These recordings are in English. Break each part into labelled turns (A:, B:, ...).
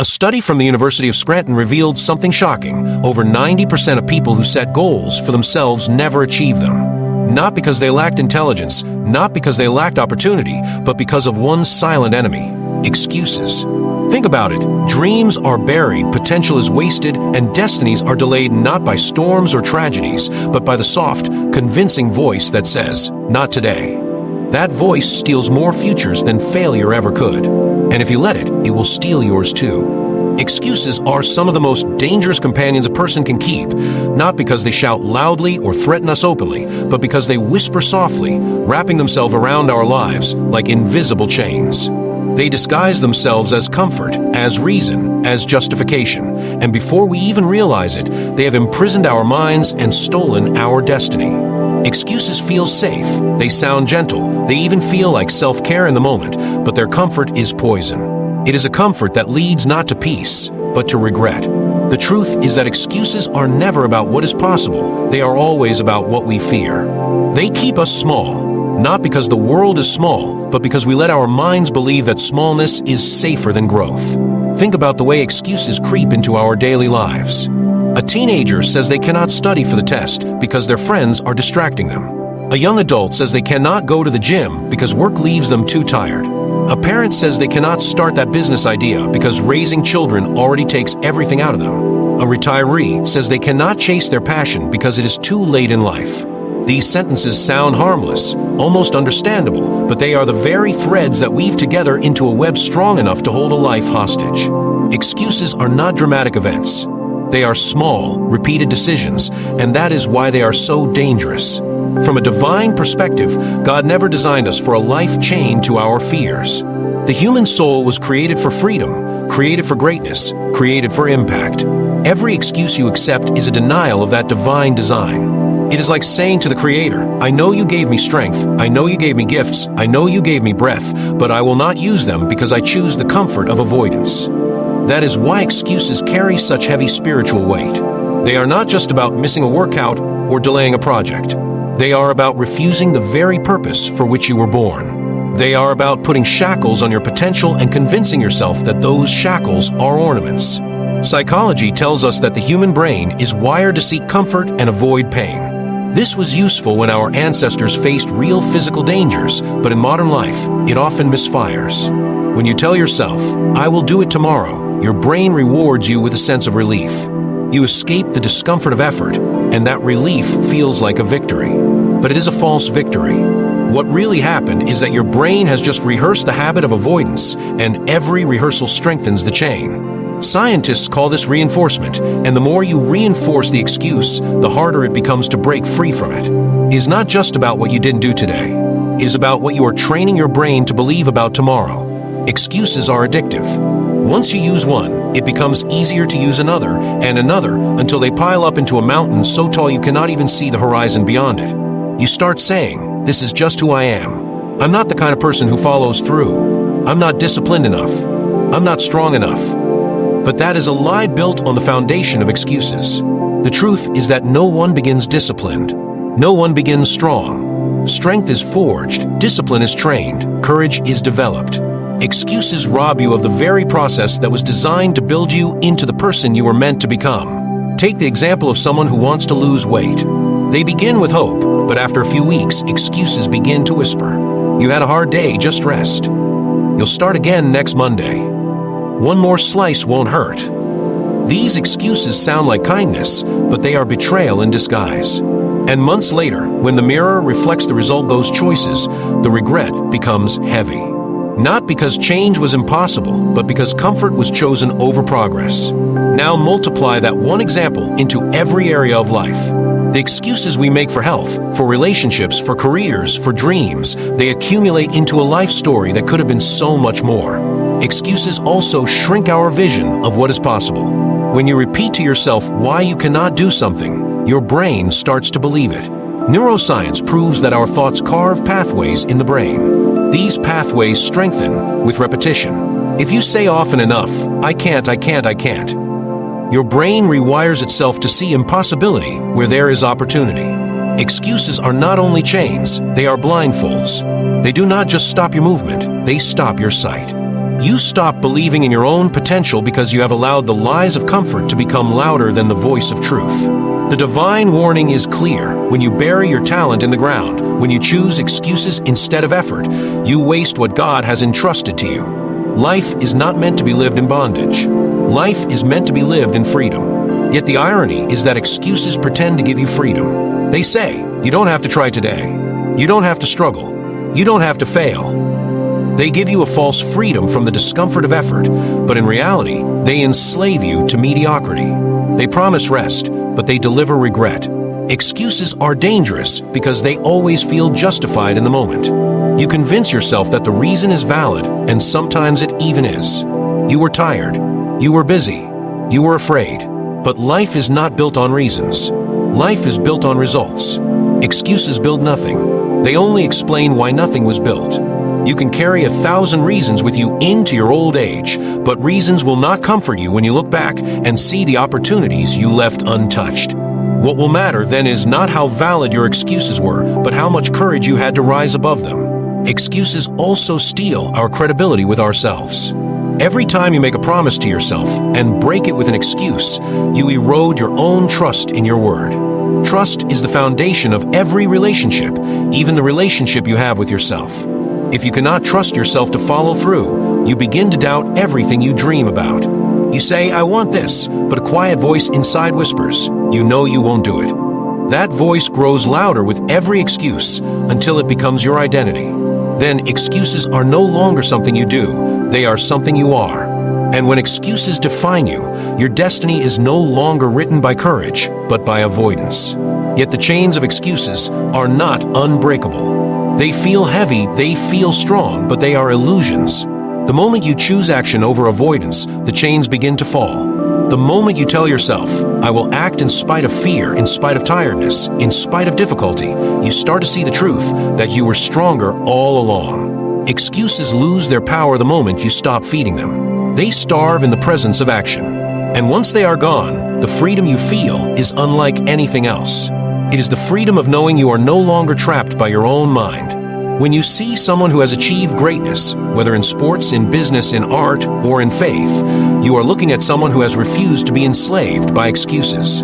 A: A study from the University of Scranton revealed something shocking. Over 90% of people who set goals for themselves never achieve them. Not because they lacked intelligence, not because they lacked opportunity, but because of one silent enemy: excuses. Think about it. Dreams are buried, potential is wasted, and destinies are delayed not by storms or tragedies, but by the soft, convincing voice that says, "Not today." That voice steals more futures than failure ever could. And if you let it, it will steal yours too. Excuses are some of the most dangerous companions a person can keep, not because they shout loudly or threaten us openly, but because they whisper softly, wrapping themselves around our lives like invisible chains. They disguise themselves as comfort, as reason, as justification, and before we even realize it, they have imprisoned our minds and stolen our destiny. Excuses feel safe, they sound gentle, they even feel like self-care in the moment, but their comfort is poison. It is a comfort that leads not to peace, but to regret. The truth is that excuses are never about what is possible, they are always about what we fear. They keep us small, not because the world is small, but because we let our minds believe that smallness is safer than growth. Think about the way excuses creep into our daily lives. A teenager says they cannot study for the test because their friends are distracting them. A young adult says they cannot go to the gym because work leaves them too tired. A parent says they cannot start that business idea because raising children already takes everything out of them. A retiree says they cannot chase their passion because it is too late in life. These sentences sound harmless, almost understandable, but they are the very threads that weave together into a web strong enough to hold a life hostage. Excuses are not dramatic events. They are small, repeated decisions, and that is why they are so dangerous. From a divine perspective, God never designed us for a life chained to our fears. The human soul was created for freedom, created for greatness, created for impact. Every excuse you accept is a denial of that divine design. It is like saying to the Creator, "I know you gave me strength, I know you gave me gifts, I know you gave me breath, but I will not use them because I choose the comfort of avoidance." That is why excuses carry such heavy spiritual weight. They are not just about missing a workout or delaying a project. They are about refusing the very purpose for which you were born. They are about putting shackles on your potential and convincing yourself that those shackles are ornaments. Psychology tells us that the human brain is wired to seek comfort and avoid pain. This was useful when our ancestors faced real physical dangers, but in modern life, it often misfires. When you tell yourself, "I will do it tomorrow," your brain rewards you with a sense of relief. You escape the discomfort of effort, and that relief feels like a victory. But it is a false victory. What really happened is that your brain has just rehearsed the habit of avoidance, and every rehearsal strengthens the chain. Scientists call this reinforcement, and the more you reinforce the excuse, the harder it becomes to break free from it. It is not just about what you didn't do today. It is about what you are training your brain to believe about tomorrow. Excuses are addictive. Once you use one, it becomes easier to use another and another until they pile up into a mountain so tall you cannot even see the horizon beyond it. You start saying, "This is just who I am. I'm not the kind of person who follows through. I'm not disciplined enough. I'm not strong enough." But that is a lie built on the foundation of excuses. The truth is that no one begins disciplined. No one begins strong. Strength is forged, discipline is trained, courage is developed. Excuses rob you of the very process that was designed to build you into the person you were meant to become. Take the example of someone who wants to lose weight. They begin with hope, but after a few weeks, excuses begin to whisper. "You had a hard day, just rest. You'll start again next Monday. One more slice won't hurt." These excuses sound like kindness, but they are betrayal in disguise. And months later, when the mirror reflects the result of those choices, the regret becomes heavy. Not because change was impossible, but because comfort was chosen over progress. Now multiply that one example into every area of life. The excuses we make for health, for relationships, for careers, for dreams, they accumulate into a life story that could have been so much more. Excuses also shrink our vision of what is possible. When you repeat to yourself why you cannot do something, your brain starts to believe it. Neuroscience proves that our thoughts carve pathways in the brain. These pathways strengthen with repetition. If you say often enough, "I can't, I can't, I can't," your brain rewires itself to see impossibility where there is opportunity. Excuses are not only chains, they are blindfolds. They do not just stop your movement, they stop your sight. You stop believing in your own potential because you have allowed the lies of comfort to become louder than the voice of truth. The divine warning is clear. When you bury your talent in the ground, when you choose excuses instead of effort, you waste what God has entrusted to you. Life is not meant to be lived in bondage. Life is meant to be lived in freedom. Yet the irony is that excuses pretend to give you freedom. They say, you don't have to try today. You don't have to struggle. You don't have to fail. They give you a false freedom from the discomfort of effort, but in reality, they enslave you to mediocrity. They promise rest, but they deliver regret. Excuses are dangerous because they always feel justified in the moment. You convince yourself that the reason is valid, and sometimes it even is. You were tired. You were busy. You were afraid. But life is not built on reasons. Life is built on results. Excuses build nothing. They only explain why nothing was built. You can carry 1,000 reasons with you into your old age, but reasons will not comfort you when you look back and see the opportunities you left untouched. What will matter then is not how valid your excuses were, but how much courage you had to rise above them. Excuses also steal our credibility with ourselves. Every time you make a promise to yourself and break it with an excuse, you erode your own trust in your word. Trust is the foundation of every relationship, even the relationship you have with yourself. If you cannot trust yourself to follow through, you begin to doubt everything you dream about. You say, I want this, but a quiet voice inside whispers, you know you won't do it. That voice grows louder with every excuse until it becomes your identity. Then excuses are no longer something you do, they are something you are. And when excuses define you, your destiny is no longer written by courage, but by avoidance. Yet the chains of excuses are not unbreakable. They feel heavy, they feel strong, but they are illusions. The moment you choose action over avoidance, the chains begin to fall. The moment you tell yourself, I will act in spite of fear, in spite of tiredness, in spite of difficulty, you start to see the truth that you were stronger all along. Excuses lose their power the moment you stop feeding them. They starve in the presence of action. And once they are gone, the freedom you feel is unlike anything else. It is the freedom of knowing you are no longer trapped by your own mind. When you see someone who has achieved greatness, whether in sports, in business, in art, or in faith, you are looking at someone who has refused to be enslaved by excuses.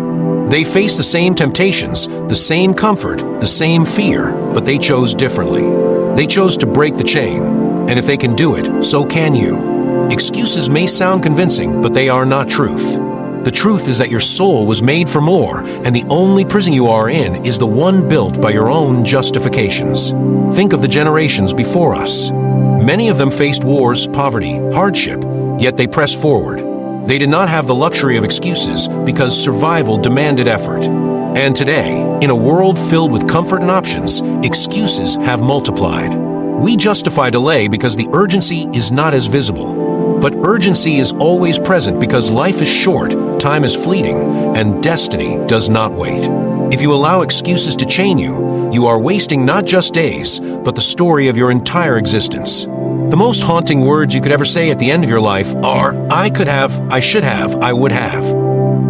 A: They face the same temptations, the same comfort, the same fear, but they chose differently. They chose to break the chain, and if they can do it, so can you. Excuses may sound convincing, but they are not truth. The truth is that your soul was made for more, and the only prison you are in is the one built by your own justifications. Think of the generations before us. Many of them faced wars, poverty, hardship, yet they pressed forward. They did not have the luxury of excuses because survival demanded effort. And today, in a world filled with comfort and options, excuses have multiplied. We justify delay because the urgency is not as visible. But urgency is always present because life is short, time is fleeting, and destiny does not wait. If you allow excuses to chain you, you are wasting not just days, but the story of your entire existence. The most haunting words you could ever say at the end of your life are, I could have, I should have, I would have.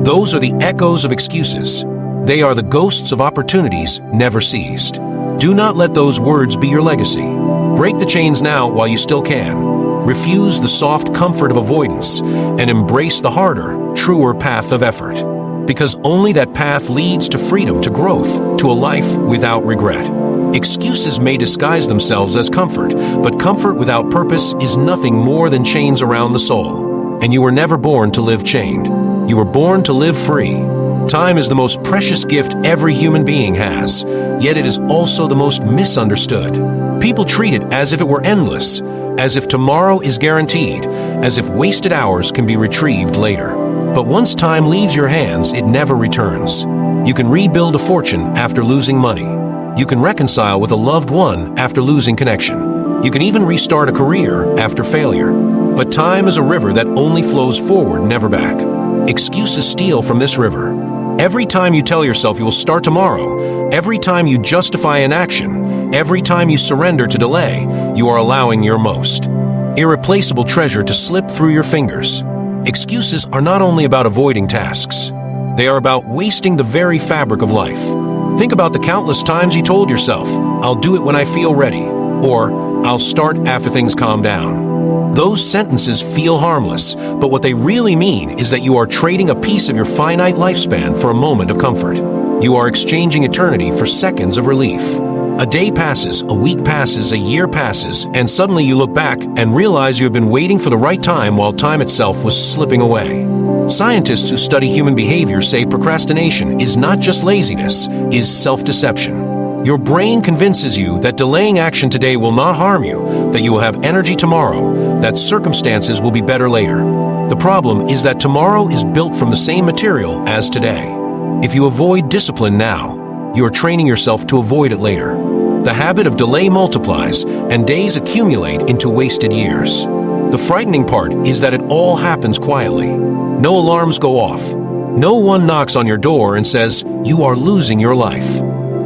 A: Those are the echoes of excuses. They are the ghosts of opportunities never seized. Do not let those words be your legacy. Break the chains now while you still can. Refuse the soft comfort of avoidance and embrace the harder, truer path of effort. Because only that path leads to freedom, to growth, to a life without regret. Excuses may disguise themselves as comfort, but comfort without purpose is nothing more than chains around the soul. And you were never born to live chained. You were born to live free. Time is the most precious gift every human being has, yet it is also the most misunderstood. People treat it as if it were endless, as if tomorrow is guaranteed, as if wasted hours can be retrieved later. But once time leaves your hands, it never returns. You can rebuild a fortune after losing money. You can reconcile with a loved one after losing connection. You can even restart a career after failure. But time is a river that only flows forward, never back. Excuses steal from this river. Every time you tell yourself you will start tomorrow, every time you justify an action, every time you surrender to delay, you are allowing your most irreplaceable treasure to slip through your fingers. Excuses are not only about avoiding tasks. They are about wasting the very fabric of life. Think about the countless times you told yourself, I'll do it when I feel ready, or I'll start after things calm down. Those sentences feel harmless, but what they really mean is that you are trading a piece of your finite lifespan for a moment of comfort. You are exchanging eternity for seconds of relief. A day passes, a week passes, a year passes, and suddenly you look back and realize you have been waiting for the right time while time itself was slipping away. Scientists who study human behavior say procrastination is not just laziness, is self-deception. Your brain convinces you that delaying action today will not harm you, that you will have energy tomorrow, that circumstances will be better later. The problem is that tomorrow is built from the same material as today. If you avoid discipline now, you are training yourself to avoid it later. The habit of delay multiplies, and days accumulate into wasted years. The frightening part is that it all happens quietly. No alarms go off. No one knocks on your door and says, "You are losing your life."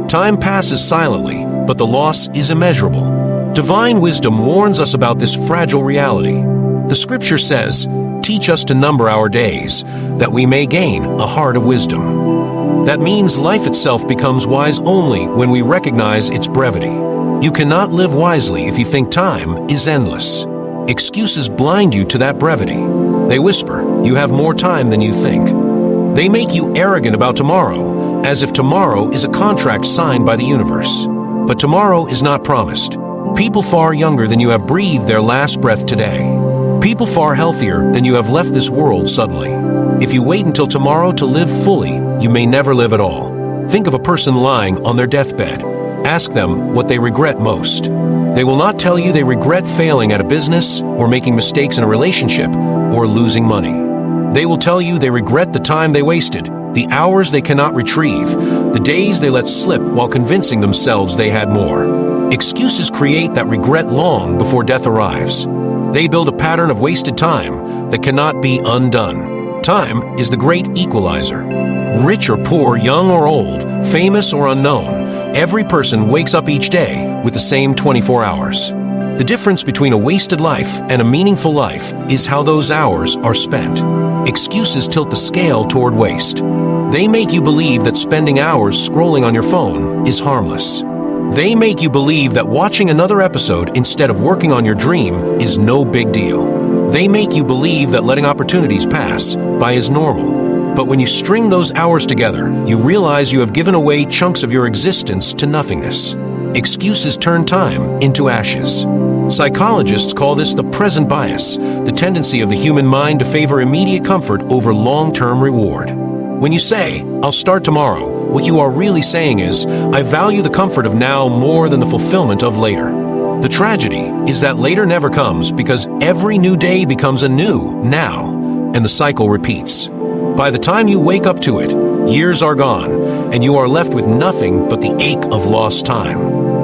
A: Time passes silently, but the loss is immeasurable. Divine wisdom warns us about this fragile reality. The scripture says, "Teach us to number our days, that we may gain a heart of wisdom." That means life itself becomes wise only when we recognize its brevity. You cannot live wisely if you think time is endless. Excuses blind you to that brevity. They whisper, "You have more time than you think." They make you arrogant about tomorrow, as if tomorrow is a contract signed by the universe. But tomorrow is not promised. People far younger than you have breathed their last breath today. People far healthier than you have left this world suddenly. If you wait until tomorrow to live fully, you may never live at all. Think of a person lying on their deathbed. Ask them what they regret most. They will not tell you they regret failing at a business, or making mistakes in a relationship, or losing money. They will tell you they regret the time they wasted, the hours they cannot retrieve, the days they let slip while convincing themselves they had more. Excuses create that regret long before death arrives. They build a pattern of wasted time that cannot be undone. Time is the great equalizer. Rich or poor, young or old, famous or unknown, every person wakes up each day with the same 24 hours. The difference between a wasted life and a meaningful life is how those hours are spent. Excuses tilt the scale toward waste. They make you believe that spending hours scrolling on your phone is harmless. They make you believe that watching another episode instead of working on your dream is no big deal. They make you believe that letting opportunities pass by is normal. But when you string those hours together, you realize you have given away chunks of your existence to nothingness. Excuses turn time into ashes. Psychologists call this the present bias, the tendency of the human mind to favor immediate comfort over long-term reward. When you say, "I'll start tomorrow," what you are really saying is, "I value the comfort of now more than the fulfillment of later." The tragedy is that later never comes because every new day becomes a new now, and the cycle repeats. By the time you wake up to it, years are gone, and you are left with nothing but the ache of lost time.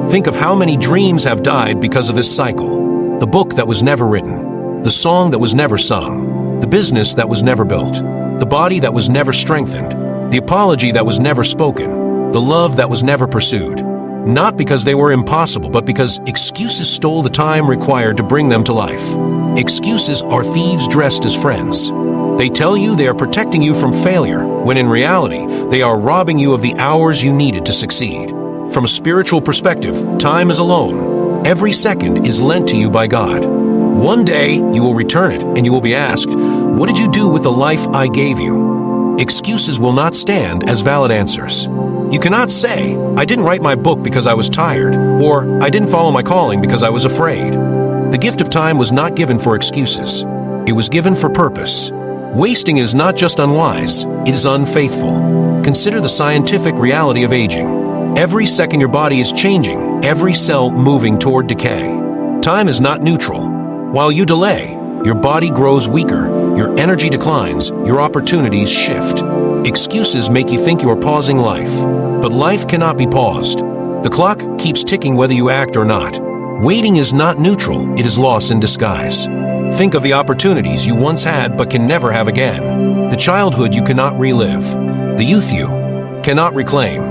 A: Think of how many dreams have died because of this cycle. The book that was never written, the song that was never sung, the business that was never built, the body that was never strengthened, the apology that was never spoken, the love that was never pursued. Not because they were impossible, but because excuses stole the time required to bring them to life. Excuses are thieves dressed as friends. They tell you they are protecting you from failure, when in reality, they are robbing you of the hours you needed to succeed. From a spiritual perspective, time is a loan. Every second is lent to you by God. One day, you will return it, and you will be asked, "What did you do with the life I gave you?" Excuses will not stand as valid answers. You cannot say, "I didn't write my book because I was tired," or "I didn't follow my calling because I was afraid." The gift of time was not given for excuses. It was given for purpose. Wasting is not just unwise, it is unfaithful. Consider the scientific reality of aging. Every second your body is changing, every cell moving toward decay. Time is not neutral. While you delay, your body grows weaker, your energy declines, your opportunities shift. Excuses make you think you are pausing life, but life cannot be paused. The clock keeps ticking whether you act or not. Waiting is not neutral, it is loss in disguise. Think of the opportunities you once had but can never have again. The childhood you cannot relive. The youth you cannot reclaim.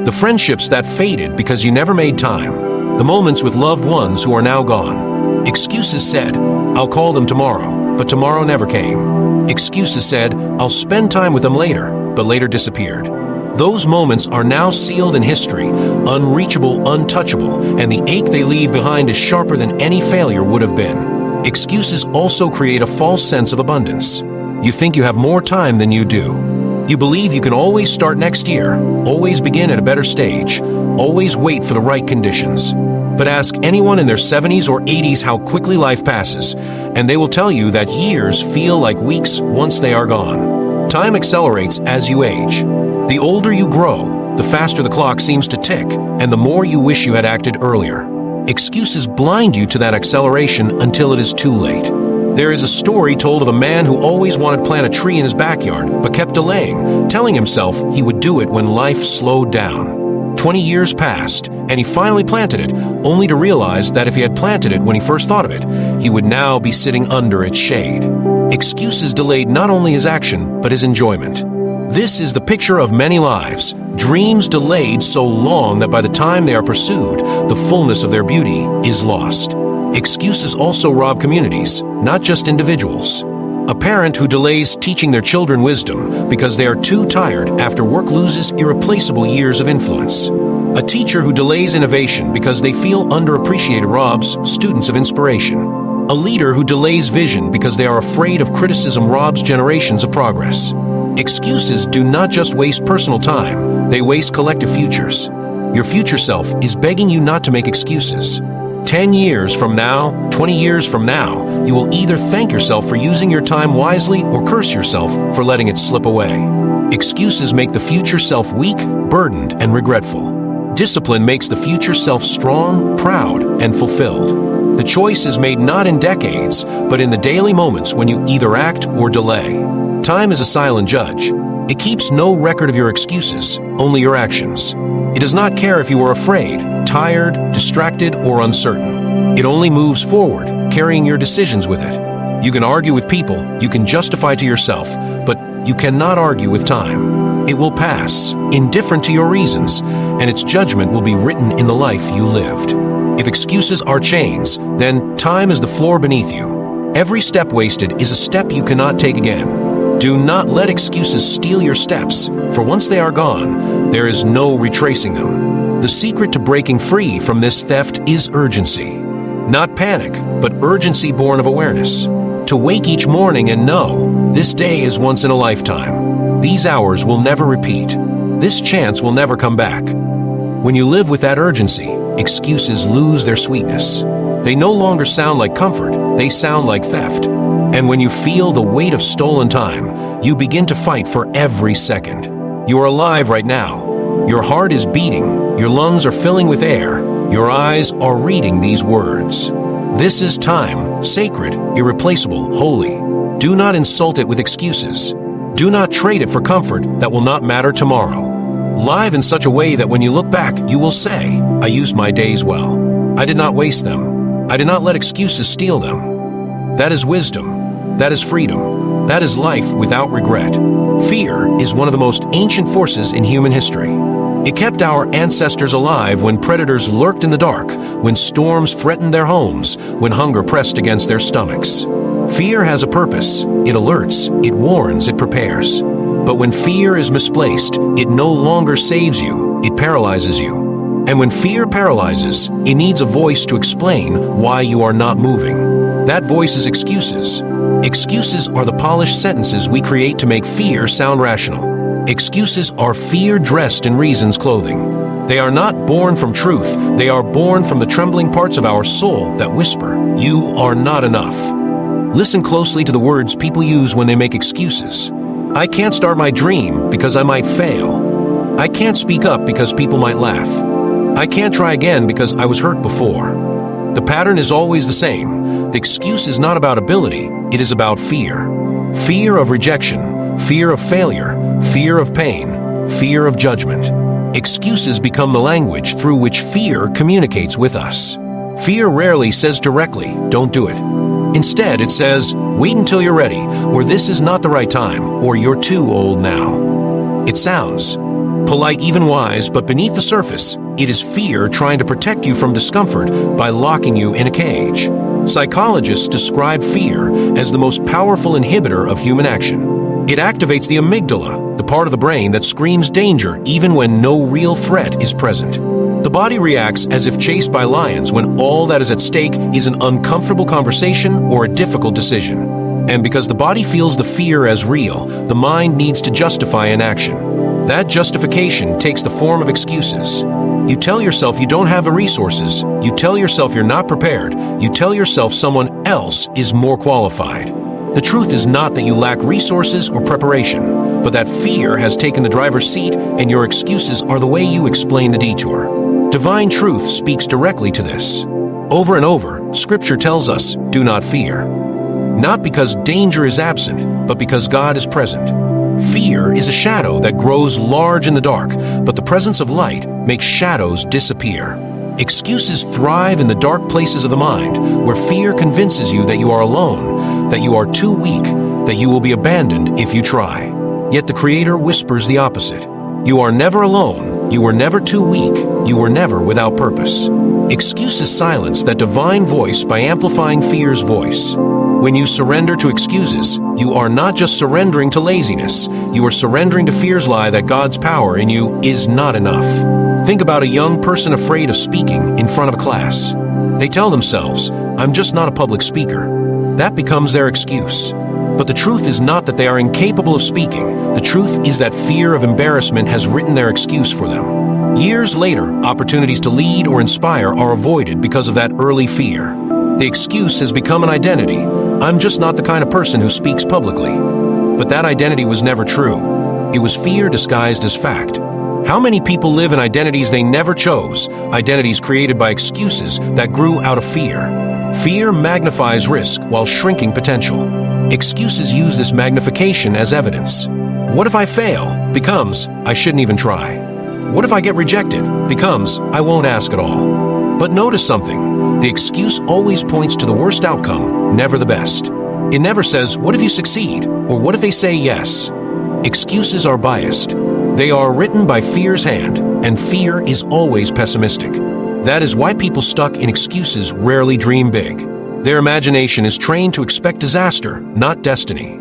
A: The friendships that faded because you never made time. The moments with loved ones who are now gone. Excuses said, "I'll call them tomorrow," but tomorrow never came. Excuses said, "I'll spend time with them later," but later disappeared. Those moments are now sealed in history, unreachable, untouchable, and the ache they leave behind is sharper than any failure would have been. Excuses also create a false sense of abundance. You think you have more time than you do. You believe you can always start next year, always begin at a better stage, always wait for the right conditions. But ask anyone in their 70s or 80s how quickly life passes, and they will tell you that years feel like weeks once they are gone. Time accelerates as you age. The older you grow, the faster the clock seems to tick, and the more you wish you had acted earlier. Excuses blind you to that acceleration until it is too late. There is a story told of a man who always wanted to plant a tree in his backyard, but kept delaying, telling himself he would do it when life slowed down. 20 years passed, and he finally planted it, only to realize that if he had planted it when he first thought of it, he would now be sitting under its shade. Excuses delayed not only his action, but his enjoyment. This is the picture of many lives, dreams delayed so long that by the time they are pursued, the fullness of their beauty is lost. Excuses also rob communities, not just individuals. A parent who delays teaching their children wisdom because they are too tired after work loses irreplaceable years of influence. A teacher who delays innovation because they feel underappreciated robs students of inspiration. A leader who delays vision because they are afraid of criticism robs generations of progress. Excuses do not just waste personal time, they waste collective futures. Your future self is begging you not to make excuses. 10 years from now, 20 years from now, you will either thank yourself for using your time wisely or curse yourself for letting it slip away. Excuses make the future self weak, burdened, and regretful. Discipline makes the future self strong, proud, and fulfilled. The choice is made not in decades, but in the daily moments when you either act or delay. Time is a silent judge. It keeps no record of your excuses, only your actions. It does not care if you are afraid, tired, distracted, or uncertain. It only moves forward, carrying your decisions with it. You can argue with people, you can justify to yourself, but you cannot argue with time. It will pass, indifferent to your reasons, and its judgment will be written in the life you lived. If excuses are chains, then time is the floor beneath you. Every step wasted is a step you cannot take again. Do not let excuses steal your steps, for once they are gone, there is no retracing them. The secret to breaking free from this theft is urgency. Not panic, but urgency born of awareness. To wake each morning and know, this day is once in a lifetime. These hours will never repeat. This chance will never come back. When you live with that urgency, excuses lose their sweetness. They no longer sound like comfort, they sound like theft. And when you feel the weight of stolen time, you begin to fight for every second. You are alive right now. Your heart is beating, your lungs are filling with air, your eyes are reading these words. This is time, sacred, irreplaceable, holy. Do not insult it with excuses. Do not trade it for comfort that will not matter tomorrow. Live in such a way that when you look back, you will say, I used my days well. I did not waste them. I did not let excuses steal them. That is wisdom. That is freedom. That is life without regret. Fear is one of the most ancient forces in human history. It kept our ancestors alive when predators lurked in the dark, when storms threatened their homes, when hunger pressed against their stomachs. Fear has a purpose. It alerts, it warns, it prepares. But when fear is misplaced, it no longer saves you, it paralyzes you. And when fear paralyzes, it needs a voice to explain why you are not moving. That voice is excuses. Excuses are the polished sentences we create to make fear sound rational. Excuses are fear dressed in reason's clothing. They are not born from truth, they are born from the trembling parts of our soul that whisper, you are not enough. Listen closely to the words people use when they make excuses. I can't start my dream because I might fail. I can't speak up because people might laugh. I can't try again because I was hurt before. The pattern is always the same. The excuse is not about ability, it is about fear. Fear of rejection, fear of failure, fear of pain, fear of judgment. Excuses become the language through which fear communicates with us. Fear rarely says directly, don't do it. Instead, it says, wait until you're ready, or this is not the right time, or you're too old now. It sounds polite, even wise, but beneath the surface, it is fear trying to protect you from discomfort by locking you in a cage. Psychologists describe fear as the most powerful inhibitor of human action. It activates the amygdala, the part of the brain that screams danger even when no real threat is present. The body reacts as if chased by lions when all that is at stake is an uncomfortable conversation or a difficult decision. And because the body feels the fear as real, the mind needs to justify an action. That justification takes the form of excuses. You tell yourself you don't have the resources. You tell yourself you're not prepared. You tell yourself someone else is more qualified. The truth is not that you lack resources or preparation, but that fear has taken the driver's seat and your excuses are the way you explain the detour. Divine truth speaks directly to this. Over and over, Scripture tells us, do not fear. Not because danger is absent, but because God is present. Fear is a shadow that grows large in the dark, but the presence of light makes shadows disappear. Excuses thrive in the dark places of the mind, where fear convinces you that you are alone, that you are too weak, that you will be abandoned if you try. Yet the Creator whispers the opposite. You are never alone, you were never too weak, you were never without purpose. Excuses silence that divine voice by amplifying fear's voice. When you surrender to excuses, you are not just surrendering to laziness, you are surrendering to fear's lie that God's power in you is not enough. Think about a young person afraid of speaking in front of a class. They tell themselves, I'm just not a public speaker. That becomes their excuse. But the truth is not that they are incapable of speaking. The truth is that fear of embarrassment has written their excuse for them. Years later, opportunities to lead or inspire are avoided because of that early fear. The excuse has become an identity. I'm just not the kind of person who speaks publicly. But that identity was never true. It was fear disguised as fact. How many people live in identities they never chose, identities created by excuses that grew out of fear? Fear magnifies risk while shrinking potential. Excuses use this magnification as evidence. What if I fail? Becomes, I shouldn't even try. What if I get rejected? Becomes, I won't ask at all. But notice something. The excuse always points to the worst outcome, never the best. It never says, what if you succeed? Or what if they say yes? Excuses are biased. They are written by fear's hand, and fear is always pessimistic. That is why people stuck in excuses rarely dream big. Their imagination is trained to expect disaster, not destiny.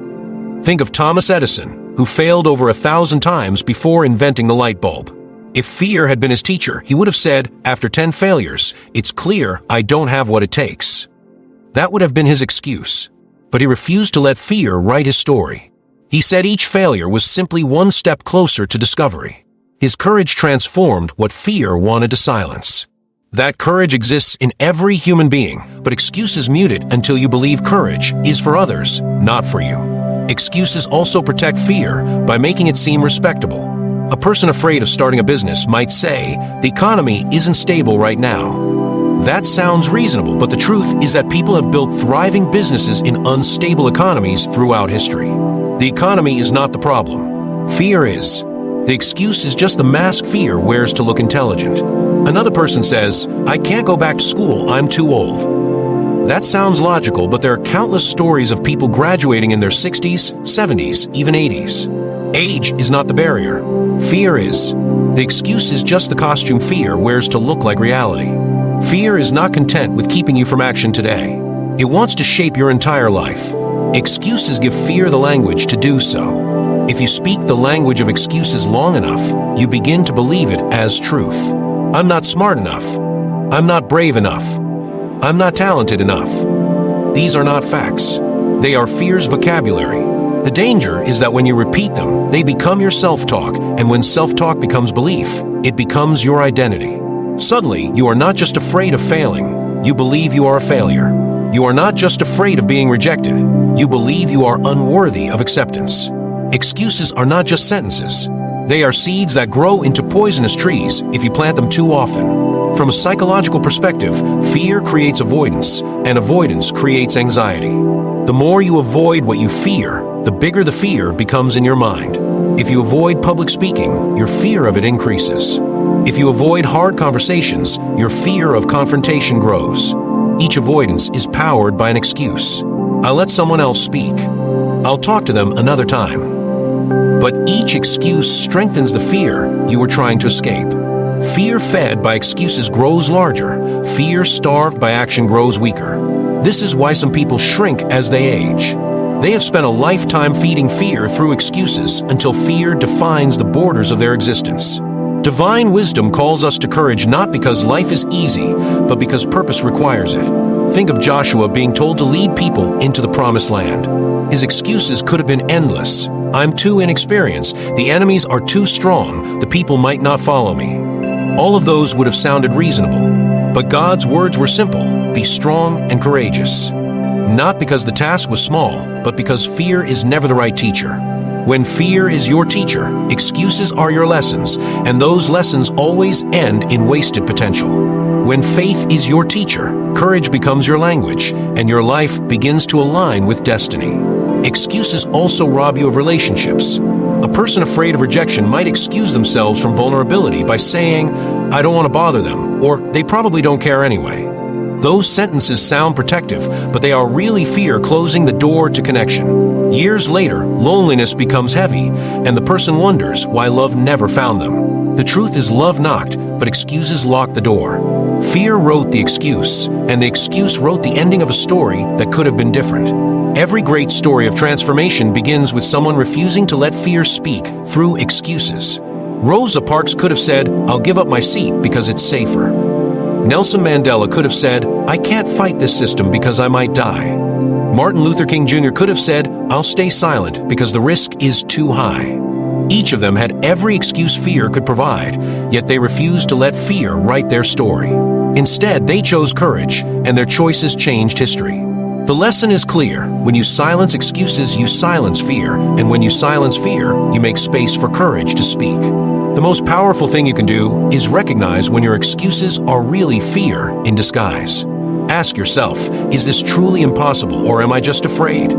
A: Think of Thomas Edison, who failed over 1,000 times before inventing the light bulb. If fear had been his teacher, he would have said, after 10 failures, it's clear I don't have what it takes. That would have been his excuse. But he refused to let fear write his story. He said each failure was simply one step closer to discovery. His courage transformed what fear wanted to silence. That courage exists in every human being, but excuses mute it until you believe courage is for others, not for you. Excuses also protect fear by making it seem respectable. A person afraid of starting a business might say, the economy isn't stable right now. That sounds reasonable, but the truth is that people have built thriving businesses in unstable economies throughout history. The economy is not the problem. Fear is. The excuse is just the mask fear wears to look intelligent. Another person says, I can't go back to school, I'm too old. That sounds logical, but there are countless stories of people graduating in their 60s, 70s, even 80s. Age is not the barrier. Fear is. The excuse is just the costume fear wears to look like reality. Fear is not content with keeping you from action today. It wants to shape your entire life. Excuses give fear the language to do so. If you speak the language of excuses long enough, you begin to believe it as truth. I'm not smart enough. I'm not brave enough. I'm not talented enough. These are not facts. They are fear's vocabulary. The danger is that when you repeat them, they become your self-talk, and when self-talk becomes belief, it becomes your identity. Suddenly, you are not just afraid of failing, you believe you are a failure. You are not just afraid of being rejected, you believe you are unworthy of acceptance. Excuses are not just sentences. They are seeds that grow into poisonous trees if you plant them too often. From a psychological perspective, fear creates avoidance, and avoidance creates anxiety. The more you avoid what you fear, the bigger the fear becomes in your mind. If you avoid public speaking, your fear of it increases. If you avoid hard conversations, your fear of confrontation grows. Each avoidance is powered by an excuse. I'll let someone else speak. I'll talk to them another time. But each excuse strengthens the fear you were trying to escape. Fear fed by excuses grows larger. Fear starved by action grows weaker. This is why some people shrink as they age. They have spent a lifetime feeding fear through excuses until fear defines the borders of their existence. Divine wisdom calls us to courage not because life is easy, but because purpose requires it. Think of Joshua being told to lead people into the promised land. His excuses could have been endless. I'm too inexperienced, the enemies are too strong, the people might not follow me. All of those would have sounded reasonable. But God's words were simple: be strong and courageous. Not because the task was small, but because fear is never the right teacher. When fear is your teacher, excuses are your lessons, and those lessons always end in wasted potential. When faith is your teacher, courage becomes your language, and your life begins to align with destiny. Excuses also rob you of relationships. A person afraid of rejection might excuse themselves from vulnerability by saying, "I don't want to bother them," or "they probably don't care anyway." Those sentences sound protective, but they are really fear closing the door to connection. Years later, loneliness becomes heavy, and the person wonders why love never found them. The truth is, love knocked, but excuses locked the door. Fear wrote the excuse, and the excuse wrote the ending of a story that could have been different. Every great story of transformation begins with someone refusing to let fear speak through excuses. Rosa Parks could have said, "I'll give up my seat because it's safer." Nelson Mandela could have said, "I can't fight this system because I might die." Martin Luther King Jr. could have said, "I'll stay silent because the risk is too high." Each of them had every excuse fear could provide, yet they refused to let fear write their story. Instead, they chose courage, and their choices changed history. The lesson is clear: when you silence excuses, you silence fear, and when you silence fear, you make space for courage to speak. The most powerful thing you can do is recognize when your excuses are really fear in disguise. Ask yourself, is this truly impossible, or am I just afraid?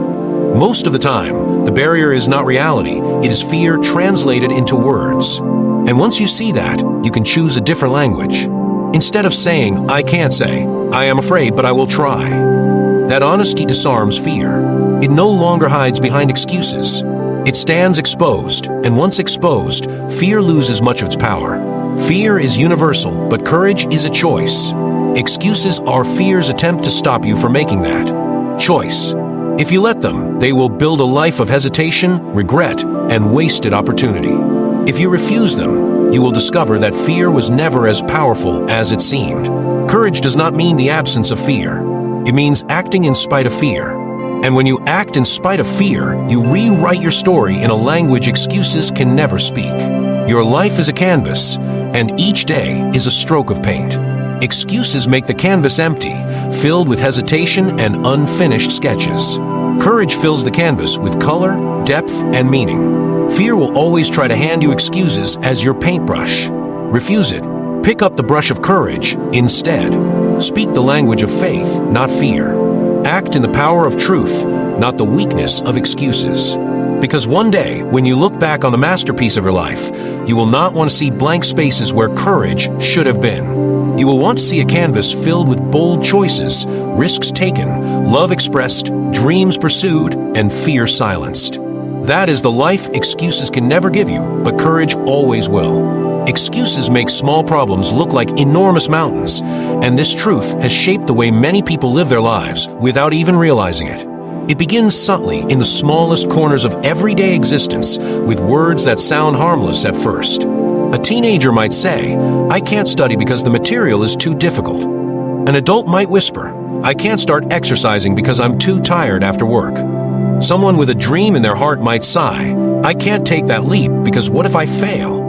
A: Most of the time, the barrier is not reality, it is fear translated into words. And once you see that, you can choose a different language. Instead of saying, "I can't," say, "I am afraid, but I will try." That honesty disarms fear. It no longer hides behind excuses. It stands exposed, and once exposed, fear loses much of its power. Fear is universal, but courage is a choice. Excuses are fear's attempt to stop you from making that choice. If you let them, they will build a life of hesitation, regret, and wasted opportunity. If you refuse them, you will discover that fear was never as powerful as it seemed. Courage does not mean the absence of fear. It means acting in spite of fear. And when you act in spite of fear, you rewrite your story in a language excuses can never speak. Your life is a canvas, and each day is a stroke of paint. Excuses make the canvas empty, filled with hesitation and unfinished sketches. Courage fills the canvas with color, depth, and meaning. Fear will always try to hand you excuses as your paintbrush. Refuse it. Pick up the brush of courage instead. Speak the language of faith, not fear. Act in the power of truth, not the weakness of excuses. Because one day, when you look back on the masterpiece of your life, you will not want to see blank spaces where courage should have been. You will want to see a canvas filled with bold choices, risks taken, love expressed, dreams pursued, and fear silenced. That is the life excuses can never give you, but courage always will. Excuses make small problems look like enormous mountains, and this truth has shaped the way many people live their lives without even realizing it. It begins subtly in the smallest corners of everyday existence with words that sound harmless at first. A teenager might say, "I can't study because the material is too difficult." An adult might whisper, "I can't start exercising because I'm too tired after work." Someone with a dream in their heart might sigh, "I can't take that leap because what if I fail?"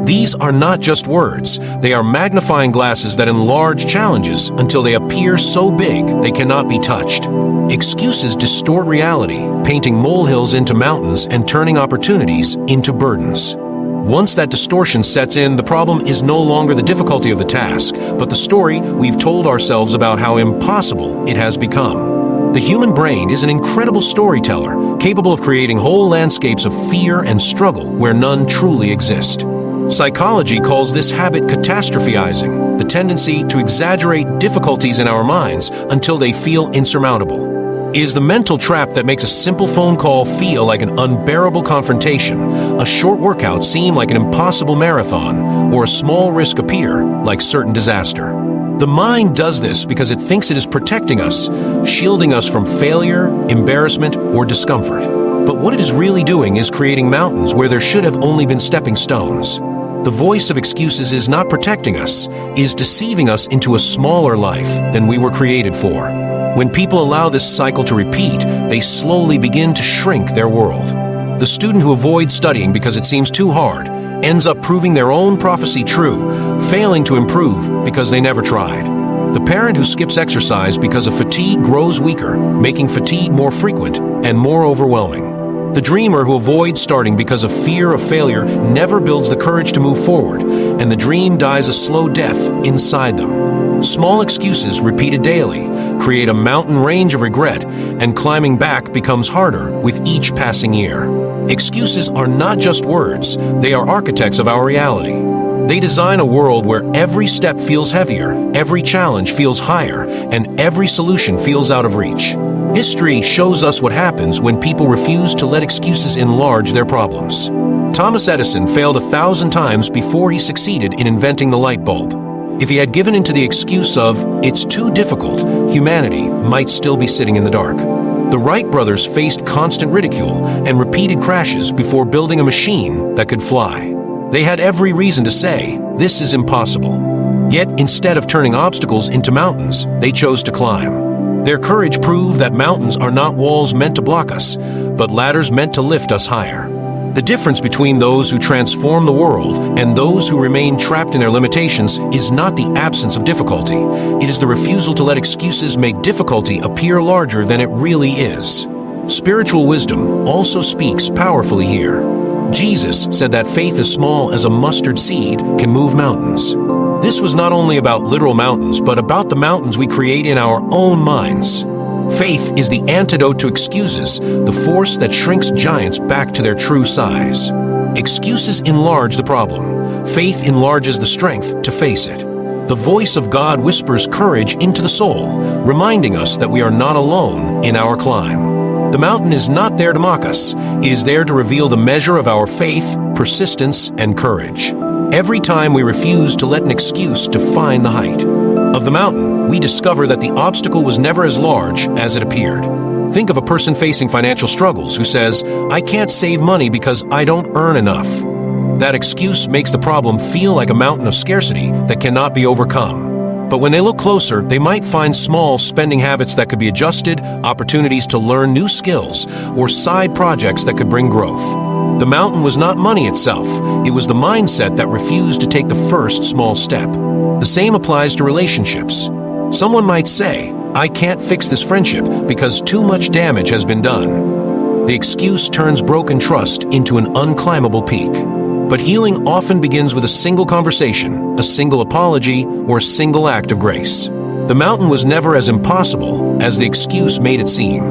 A: These are not just words, they are magnifying glasses that enlarge challenges until they appear so big they cannot be touched. Excuses distort reality, painting molehills into mountains and turning opportunities into burdens. Once that distortion sets in, the problem is no longer the difficulty of the task, but the story we've told ourselves about how impossible it has become. The human brain is an incredible storyteller, capable of creating whole landscapes of fear and struggle where none truly exist. Psychology calls this habit catastrophizing, the tendency to exaggerate difficulties in our minds until they feel insurmountable. It is the mental trap that makes a simple phone call feel like an unbearable confrontation, a short workout seem like an impossible marathon, or a small risk appear like certain disaster. The mind does this because it thinks it is protecting us, shielding us from failure, embarrassment, or discomfort. But what it is really doing is creating mountains where there should have only been stepping stones. The voice of excuses is not protecting us, is deceiving us into a smaller life than we were created for. When people allow this cycle to repeat, they slowly begin to shrink their world. The student who avoids studying because it seems too hard ends up proving their own prophecy true, failing to improve because they never tried. The parent who skips exercise because of fatigue grows weaker, making fatigue more frequent and more overwhelming. The dreamer who avoids starting because of fear of failure never builds the courage to move forward, and the dream dies a slow death inside them. Small excuses repeated daily create a mountain range of regret, and climbing back becomes harder with each passing year. Excuses are not just words, they are architects of our reality. They design a world where every step feels heavier, every challenge feels higher, and every solution feels out of reach. History shows us what happens when people refuse to let excuses enlarge their problems. Thomas Edison failed 1,000 times before he succeeded in inventing the light bulb. If he had given into the excuse of, "It's too difficult," humanity might still be sitting in the dark. The Wright brothers faced constant ridicule and repeated crashes before building a machine that could fly. They had every reason to say, "This is impossible." Yet, instead of turning obstacles into mountains, they chose to climb. Their courage proved that mountains are not walls meant to block us, but ladders meant to lift us higher. The difference between those who transform the world and those who remain trapped in their limitations is not the absence of difficulty. It is the refusal to let excuses make difficulty appear larger than it really is. Spiritual wisdom also speaks powerfully here. Jesus said that faith as small as a mustard seed can move mountains. This was not only about literal mountains, but about the mountains we create in our own minds. Faith is the antidote to excuses, the force that shrinks giants back to their true size. Excuses enlarge the problem. Faith enlarges the strength to face it. The voice of God whispers courage into the soul, reminding us that we are not alone in our climb. The mountain is not there to mock us. It is there to reveal the measure of our faith, persistence, and courage. Every time we refuse to let an excuse define the height of the mountain, we discover that the obstacle was never as large as it appeared. Think of a person facing financial struggles who says, "I can't save money because I don't earn enough." That excuse makes the problem feel like a mountain of scarcity that cannot be overcome. But when they look closer, they might find small spending habits that could be adjusted, opportunities to learn new skills, or side projects that could bring growth. The mountain was not money itself, it was the mindset that refused to take the first small step. The same applies to relationships. Someone might say, "I can't fix this friendship because too much damage has been done." The excuse turns broken trust into an unclimbable peak. But healing often begins with a single conversation, a single apology, or a single act of grace. The mountain was never as impossible as the excuse made it seem.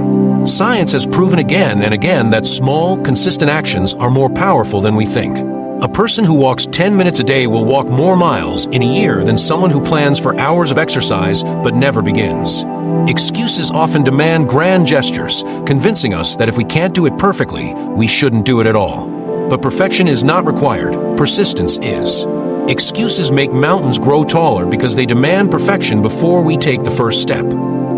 A: Science has proven again and again that small, consistent actions are more powerful than we think. A person who walks 10 minutes a day will walk more miles in a year than someone who plans for hours of exercise but never begins. Excuses often demand grand gestures, convincing us that if we can't do it perfectly, we shouldn't do it at all. But perfection is not required, persistence is. Excuses make mountains grow taller because they demand perfection before we take the first step.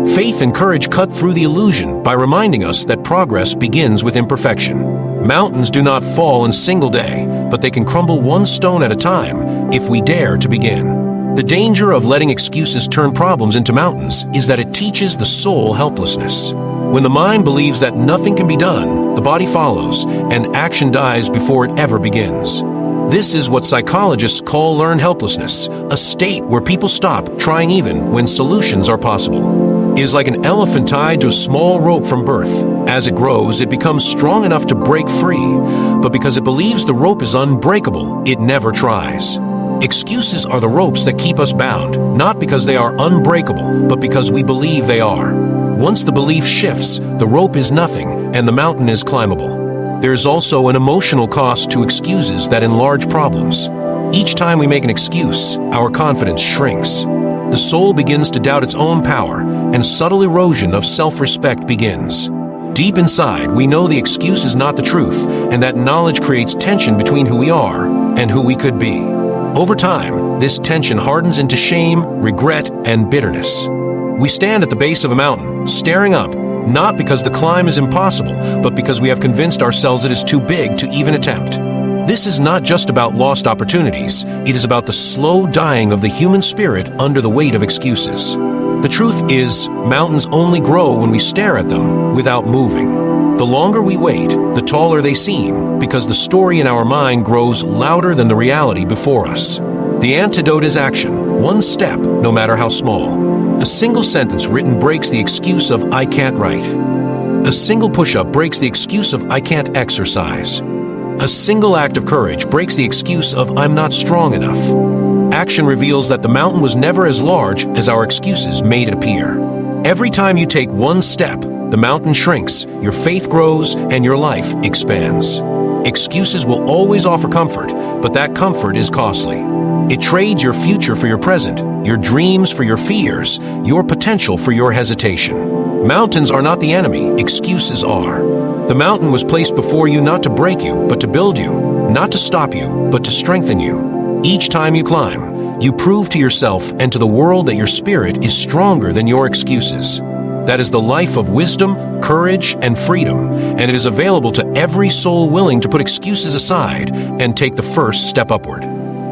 A: Faith and courage cut through the illusion by reminding us that progress begins with imperfection. Mountains do not fall in a single day, but they can crumble one stone at a time if we dare to begin. The danger of letting excuses turn problems into mountains is that it teaches the soul helplessness. When the mind believes that nothing can be done, the body follows, and action dies before it ever begins. This is what psychologists call learned helplessness, a state where people stop trying even when solutions are possible. It is like an elephant tied to a small rope from birth. As it grows, it becomes strong enough to break free, but because it believes the rope is unbreakable, it never tries. Excuses are the ropes that keep us bound, not because they are unbreakable, but because we believe they are. Once the belief shifts, the rope is nothing and the mountain is climbable. There is also an emotional cost to excuses that enlarge problems. Each time we make an excuse, our confidence shrinks. The soul begins to doubt its own power, and subtle erosion of self-respect begins. Deep inside, we know the excuse is not the truth, and that knowledge creates tension between who we are and who we could be. Over time, this tension hardens into shame, regret, and bitterness. We stand at the base of a mountain, staring up, not because the climb is impossible, but because we have convinced ourselves it is too big to even attempt. This is not just about lost opportunities, it is about the slow dying of the human spirit under the weight of excuses. The truth is, mountains only grow when we stare at them without moving. The longer we wait, the taller they seem, because the story in our mind grows louder than the reality before us. The antidote is action, one step, no matter how small. A single sentence written breaks the excuse of "I can't write." A single push-up breaks the excuse of "I can't exercise." A single act of courage breaks the excuse of "I'm not strong enough." Action reveals that the mountain was never as large as our excuses made it appear. Every time you take one step, the mountain shrinks, your faith grows, and your life expands. Excuses will always offer comfort, but that comfort is costly. It trades your future for your present, your dreams for your fears, your potential for your hesitation. Mountains are not the enemy, excuses are. The mountain was placed before you not to break you, but to build you, not to stop you, but to strengthen you. Each time you climb, you prove to yourself and to the world that your spirit is stronger than your excuses. That is the life of wisdom, courage, and freedom, and it is available to every soul willing to put excuses aside and take the first step upward.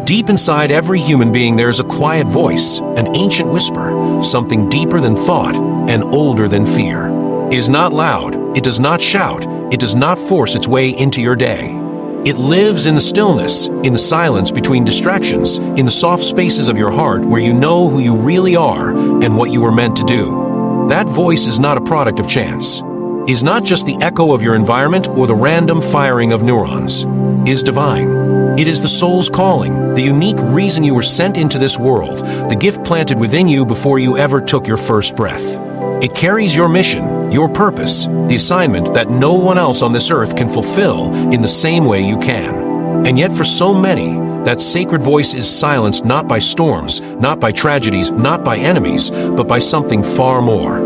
A: Deep inside every human being there is a quiet voice, an ancient whisper, something deeper than thought and older than fear. It is not loud, it does not shout, it does not force its way into your day. It lives in the stillness, in the silence between distractions, in the soft spaces of your heart where you know who you really are and what you were meant to do. That voice is not a product of chance, is not just the echo of your environment or the random firing of neurons, is divine. It is the soul's calling, the unique reason you were sent into this world, the gift planted within you before you ever took your first breath. It carries your mission, your purpose, the assignment that no one else on this earth can fulfill in the same way you can. And yet for so many, that sacred voice is silenced not by storms, not by tragedies, not by enemies, but by something far more.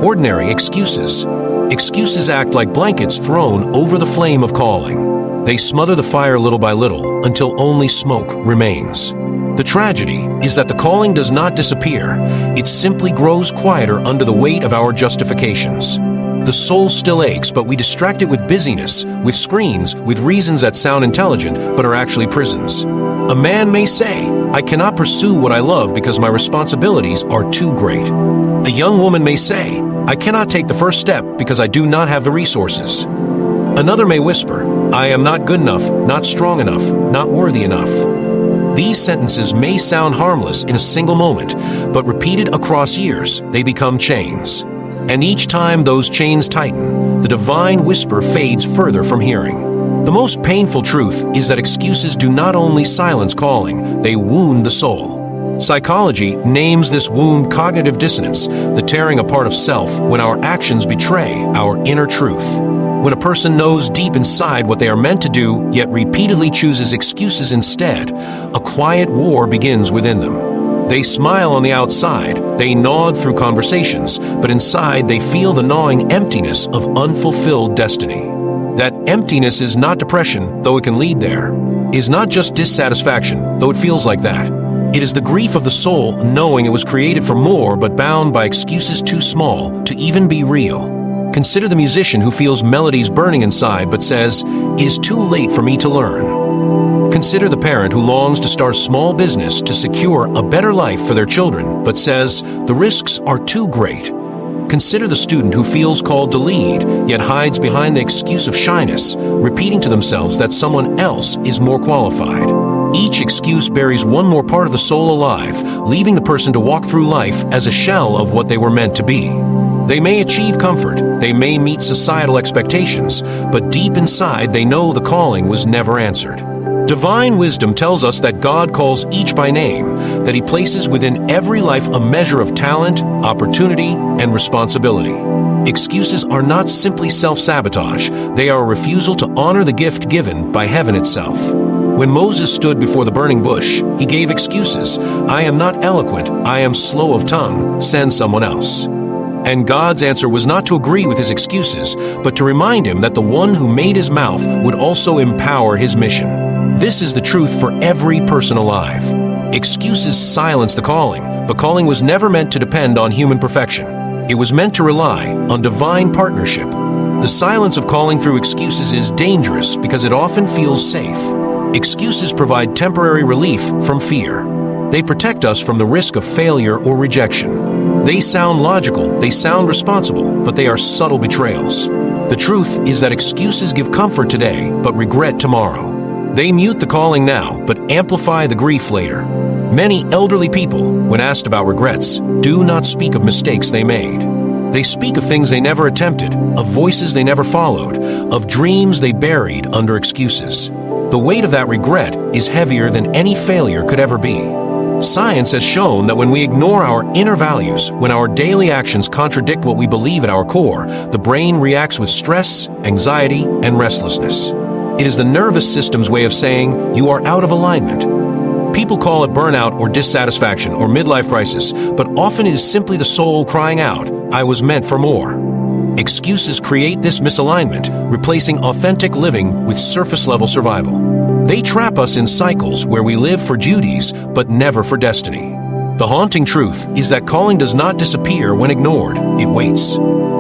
A: Ordinary excuses. Excuses act like blankets thrown over the flame of calling. They smother the fire little by little until only smoke remains. The tragedy is that the calling does not disappear. It simply grows quieter under the weight of our justifications. The soul still aches, but we distract it with busyness, with screens, with reasons that sound intelligent but are actually prisons. A man may say, "I cannot pursue what I love because my responsibilities are too great." A young woman may say, "I cannot take the first step because I do not have the resources." Another may whisper, "I am not good enough, not strong enough, not worthy enough." These sentences may sound harmless in a single moment, but repeated across years, they become chains. And each time those chains tighten, the divine whisper fades further from hearing. The most painful truth is that excuses do not only silence calling, they wound the soul. Psychology names this wound cognitive dissonance, the tearing apart of self when our actions betray our inner truth. When a person knows deep inside what they are meant to do, yet repeatedly chooses excuses instead, a quiet war begins within them. They smile on the outside, they nod through conversations, but inside they feel the gnawing emptiness of unfulfilled destiny. That emptiness is not depression, though it can lead there. It is not just dissatisfaction, though it feels like that. It is the grief of the soul knowing it was created for more but bound by excuses too small to even be real. Consider the musician who feels melodies burning inside but says, "It is too late for me to learn." Consider the parent who longs to start a small business to secure a better life for their children but says, "The risks are too great." Consider the student who feels called to lead yet hides behind the excuse of shyness, repeating to themselves that someone else is more qualified. Each excuse buries one more part of the soul alive, leaving the person to walk through life as a shell of what they were meant to be. They may achieve comfort, they may meet societal expectations, but deep inside they know the calling was never answered. Divine wisdom tells us that God calls each by name, that He places within every life a measure of talent, opportunity, and responsibility. Excuses are not simply self-sabotage, they are a refusal to honor the gift given by heaven itself. When Moses stood before the burning bush, he gave excuses. "I am not eloquent, I am slow of tongue, send someone else." And God's answer was not to agree with his excuses, but to remind him that the one who made his mouth would also empower his mission. This is the truth for every person alive. Excuses silence the calling, but calling was never meant to depend on human perfection. It was meant to rely on divine partnership. The silence of calling through excuses is dangerous because it often feels safe. Excuses provide temporary relief from fear. They protect us from the risk of failure or rejection. They sound logical, they sound responsible, but they are subtle betrayals. The truth is that excuses give comfort today, but regret tomorrow. They mute the calling now, but amplify the grief later. Many elderly people, when asked about regrets, do not speak of mistakes they made. They speak of things they never attempted, of voices they never followed, of dreams they buried under excuses. The weight of that regret is heavier than any failure could ever be. Science has shown that when we ignore our inner values, when our daily actions contradict what we believe at our core, the brain reacts with stress, anxiety, and restlessness. It is the nervous system's way of saying, you are out of alignment. People call it burnout or dissatisfaction or midlife crisis, but often it is simply the soul crying out, I was meant for more. Excuses create this misalignment, replacing authentic living with surface-level survival. They trap us in cycles where we live for duties, but never for destiny. The haunting truth is that calling does not disappear when ignored. It waits.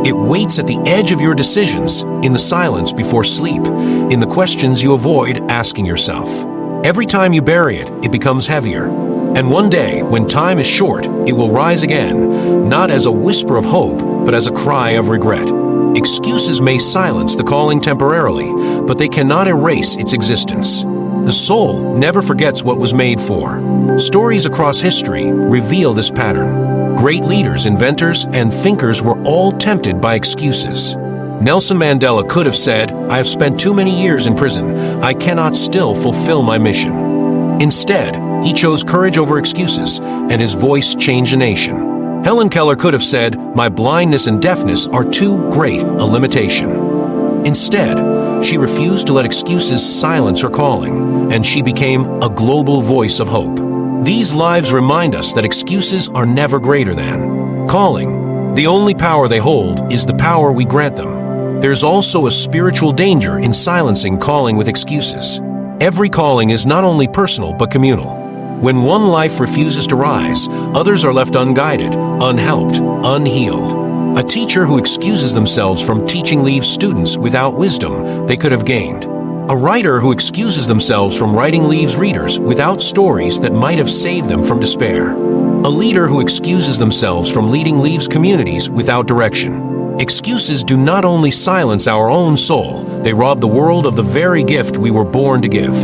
A: It waits at the edge of your decisions, in the silence before sleep, in the questions you avoid asking yourself. Every time you bury it, it becomes heavier. And one day, when time is short, it will rise again, not as a whisper of hope, but as a cry of regret. Excuses may silence the calling temporarily, but they cannot erase its existence. The soul never forgets what was made for. Stories across history reveal this pattern. Great leaders, inventors, and thinkers were all tempted by excuses. Nelson Mandela could have said, I have spent too many years in prison. I cannot still fulfill my mission. Instead, he chose courage over excuses, and his voice changed a nation. Helen Keller could have said, my blindness and deafness are too great a limitation. Instead, she refused to let excuses silence her calling, and she became a global voice of hope. These lives remind us that excuses are never greater than calling. The only power they hold is the power we grant them. There's also a spiritual danger in silencing calling with excuses. Every calling is not only personal but communal. When one life refuses to rise, others are left unguided, unhelped, unhealed. A teacher who excuses themselves from teaching leaves students without wisdom they could have gained. A writer who excuses themselves from writing leaves readers without stories that might have saved them from despair. A leader who excuses themselves from leading leaves communities without direction. Excuses do not only silence our own soul, they rob the world of the very gift we were born to give.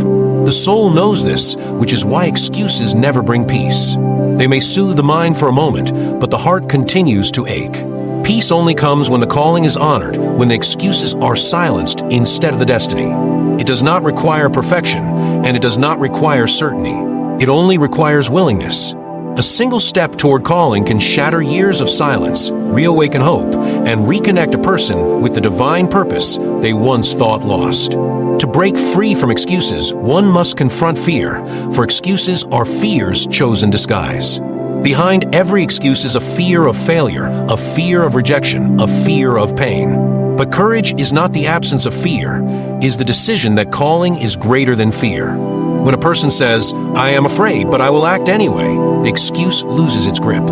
A: The soul knows this, which is why excuses never bring peace. They may soothe the mind for a moment, but the heart continues to ache. Peace only comes when the calling is honored, when the excuses are silenced instead of the destiny. It does not require perfection, and it does not require certainty. It only requires willingness. A single step toward calling can shatter years of silence, reawaken hope, and reconnect a person with the divine purpose they once thought lost. To break free from excuses, one must confront fear, for excuses are fear's chosen disguise. Behind every excuse is a fear of failure, a fear of rejection, a fear of pain. But courage is not the absence of fear, it is the decision that calling is greater than fear. When a person says, I am afraid, but I will act anyway, the excuse loses its grip.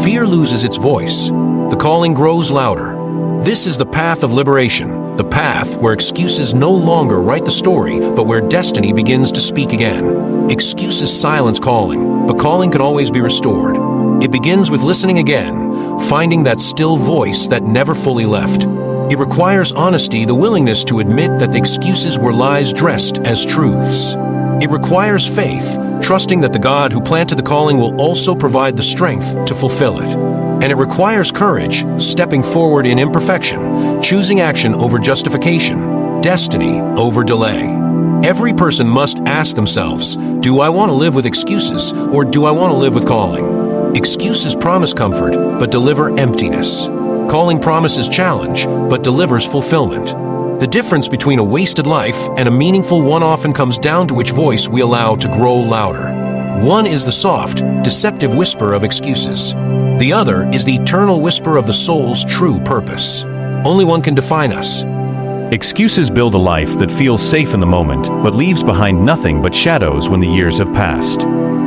A: Fear loses its voice. The calling grows louder. This is the path of liberation, the path where excuses no longer write the story, but where destiny begins to speak again. Excuses silence calling, but calling can always be restored. It begins with listening again, finding that still voice that never fully left. It requires honesty, the willingness to admit that the excuses were lies dressed as truths. It requires faith, trusting that the God who planted the calling will also provide the strength to fulfill it. And it requires courage, stepping forward in imperfection, choosing action over justification, destiny over delay. Every person must ask themselves, do I want to live with excuses, or do I want to live with calling? Excuses promise comfort, but deliver emptiness. Calling promises challenge, but delivers fulfillment. The difference between a wasted life and a meaningful one often comes down to which voice we allow to grow louder. One is the soft, deceptive whisper of excuses. The other is the eternal whisper of the soul's true purpose. Only one can define us.
B: Excuses build a life that feels safe in the moment, but leaves behind nothing but shadows when the years have passed.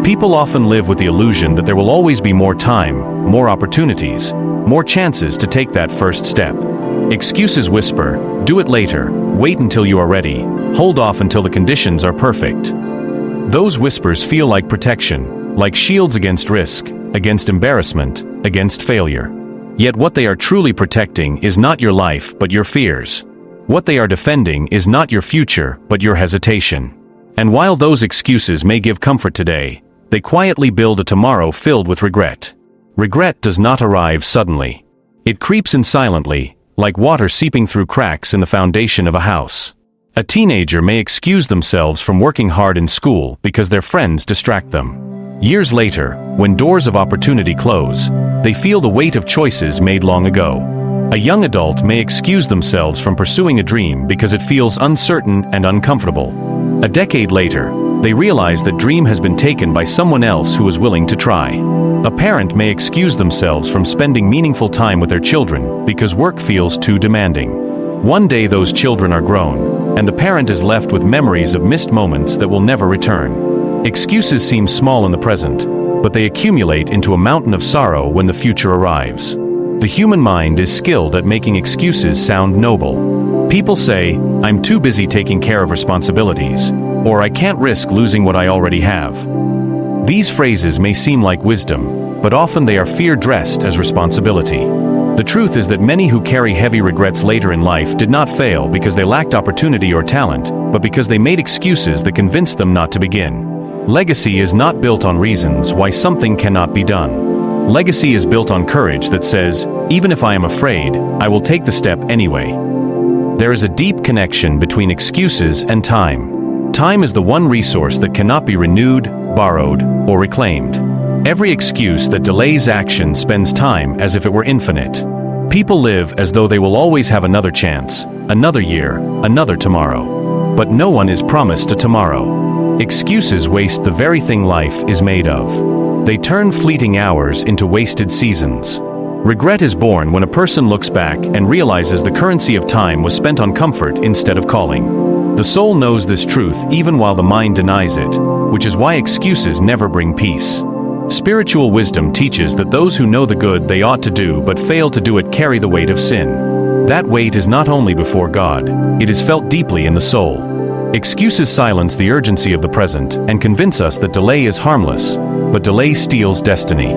B: People often live with the illusion that there will always be more time, more opportunities, more chances to take that first step. Excuses whisper, do it later, wait until you are ready, hold off until the conditions are perfect. Those whispers feel like protection, like shields against risk, against embarrassment, against failure. Yet what they are truly protecting is not your life but your fears. What they are defending is not your future but your hesitation. And while those excuses may give comfort today, they quietly build a tomorrow filled with regret. Regret does not arrive suddenly. It creeps in silently, like water seeping through cracks in the foundation of a house. A teenager may excuse themselves from working hard in school because their friends distract them. Years later, when doors of opportunity close, they feel the weight of choices made long ago. A young adult may excuse themselves from pursuing a dream because it feels uncertain and uncomfortable. A decade later, they realize that dream has been taken by someone else who was willing to try. A parent may excuse themselves from spending meaningful time with their children because work feels too demanding. One day those children are grown, and the parent is left with memories of missed moments that will never return. Excuses seem small in the present, but they accumulate into a mountain of sorrow when the future arrives. The human mind is skilled at making excuses sound noble. People say, "I'm too busy taking care of responsibilities," or "I can't risk losing what I already have." These phrases may seem like wisdom, but often they are fear dressed as responsibility. The truth is that many who carry heavy regrets later in life did not fail because they lacked opportunity or talent, but because they made excuses that convinced them not to begin. Legacy is not built on reasons why something cannot be done. Legacy is built on courage that says, even if I am afraid, I will take the step anyway. There is a deep connection between excuses and time. Time is the one resource that cannot be renewed, borrowed, or reclaimed. Every excuse that delays action spends time as if it were infinite. People live as though they will always have another chance, another year, another tomorrow. But no one is promised a tomorrow. Excuses waste the very thing life is made of. They turn fleeting hours into wasted seasons. Regret is born when a person looks back and realizes the currency of time was spent on comfort instead of calling. The soul knows this truth even while the mind denies it, which is why excuses never bring peace. Spiritual wisdom teaches that those who know the good they ought to do but fail to do it carry the weight of sin. That weight is not only before God, it is felt deeply in the soul. Excuses silence the urgency of the present and convince us that delay is harmless, but delay steals destiny.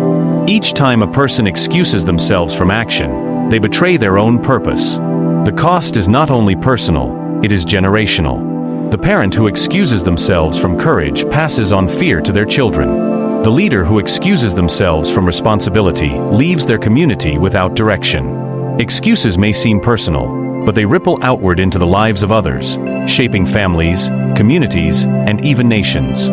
B: Each time a person excuses themselves from action, they betray their own purpose. The cost is not only personal, it is generational. The parent who excuses themselves from courage passes on fear to their children. The leader who excuses themselves from responsibility leaves their community without direction. Excuses may seem personal, but they ripple outward into the lives of others, shaping families, communities, and even nations.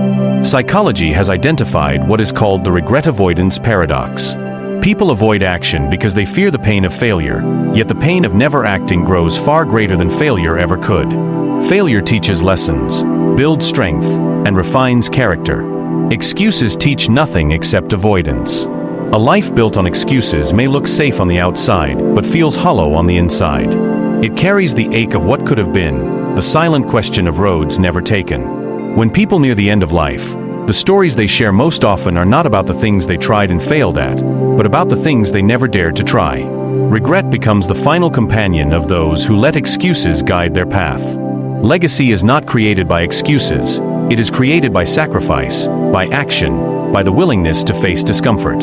B: Psychology has identified what is called the regret avoidance paradox. People avoid action because they fear the pain of failure, yet the pain of never acting grows far greater than failure ever could. Failure teaches lessons, builds strength, and refines character. Excuses teach nothing except avoidance. A life built on excuses may look safe on the outside, but feels hollow on the inside. It carries the ache of what could have been, the silent question of roads never taken. When people near the end of life, the stories they share most often are not about the things they tried and failed at, but about the things they never dared to try. Regret becomes the final companion of those who let excuses guide their path. Legacy is not created by excuses, it is created by sacrifice, by action, by the willingness to face discomfort.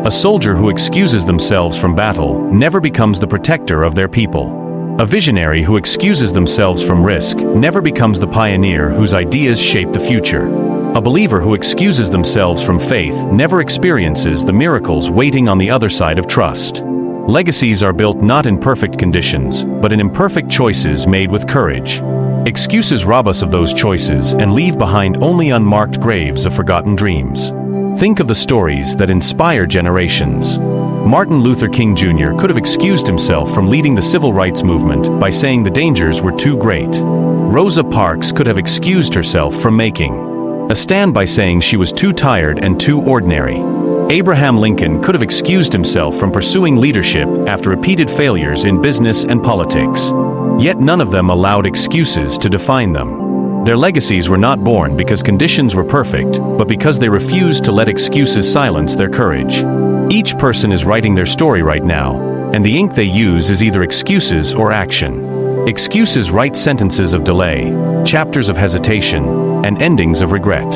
B: A soldier who excuses themselves from battle never becomes the protector of their people. A visionary who excuses themselves from risk never becomes the pioneer whose ideas shape the future. A believer who excuses themselves from faith never experiences the miracles waiting on the other side of trust. Legacies are built not in perfect conditions, but in imperfect choices made with courage. Excuses rob us of those choices and leave behind only unmarked graves of forgotten dreams. Think of the stories that inspire generations. Martin Luther King Jr. could have excused himself from leading the civil rights movement by saying the dangers were too great. Rosa Parks could have excused herself from making a stand by saying she was too tired and too ordinary. Abraham Lincoln could have excused himself from pursuing leadership after repeated failures in business and politics. Yet none of them allowed excuses to define them. Their legacies were not born because conditions were perfect, but because they refused to let excuses silence their courage. Each person is writing their story right now, and the ink they use is either excuses or action. Excuses write sentences of delay, chapters of hesitation, and endings of regret.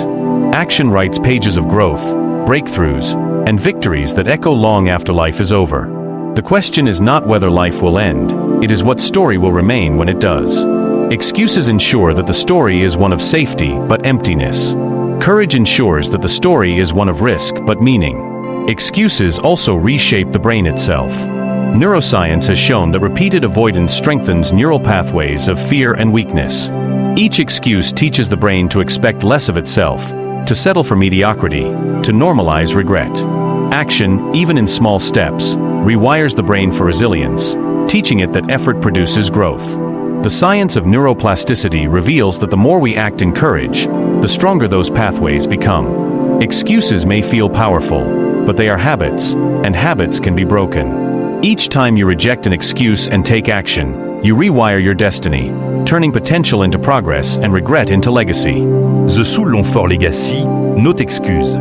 B: Action writes pages of growth, breakthroughs, and victories that echo long after life is over. The question is not whether life will end, it is what story will remain when it does. Excuses ensure that the story is one of safety but emptiness. Courage ensures that the story is one of risk but meaning. Excuses also reshape the brain itself. Neuroscience has shown that repeated avoidance strengthens neural pathways of fear and weakness. Each excuse teaches the brain to expect less of itself, to settle for mediocrity, to normalize regret. Action, even in small steps, rewires the brain for resilience, teaching it that effort produces growth. The science of neuroplasticity reveals that the more we act in courage, the stronger those pathways become. Excuses may feel powerful, but they are habits, and habits can be broken. Each time you reject an excuse and take action, you rewire your destiny, turning potential into progress and regret into legacy.
C: The soul long fort legacy, not excuse.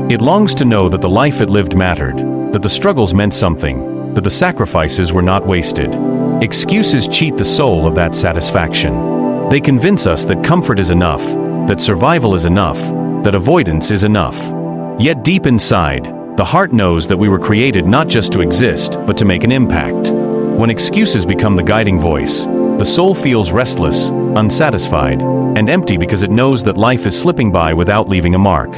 B: It longs to know that the life it lived mattered, that the struggles meant something, that the sacrifices were not wasted. Excuses cheat the soul of that satisfaction. They convince us that comfort is enough, that survival is enough, that avoidance is enough. Yet deep inside, the heart knows that we were created not just to exist, but to make an impact. When excuses become the guiding voice, the soul feels restless, unsatisfied, and empty because it knows that life is slipping by without leaving a mark.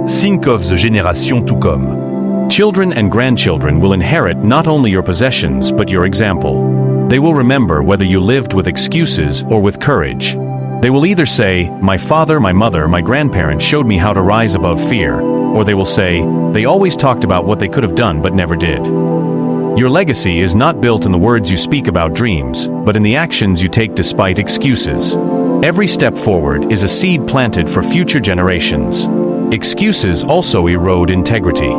C: Think of the génération to come.
B: Children and grandchildren will inherit not only your possessions but your example. They will remember whether you lived with excuses or with courage. They will either say, "My father, my mother, my grandparents showed me how to rise above fear," or they will say, "They always talked about what they could have done but never did." Your legacy is not built in the words you speak about dreams, but in the actions you take despite excuses. Every step forward is a seed planted for future generations. Excuses also erode integrity.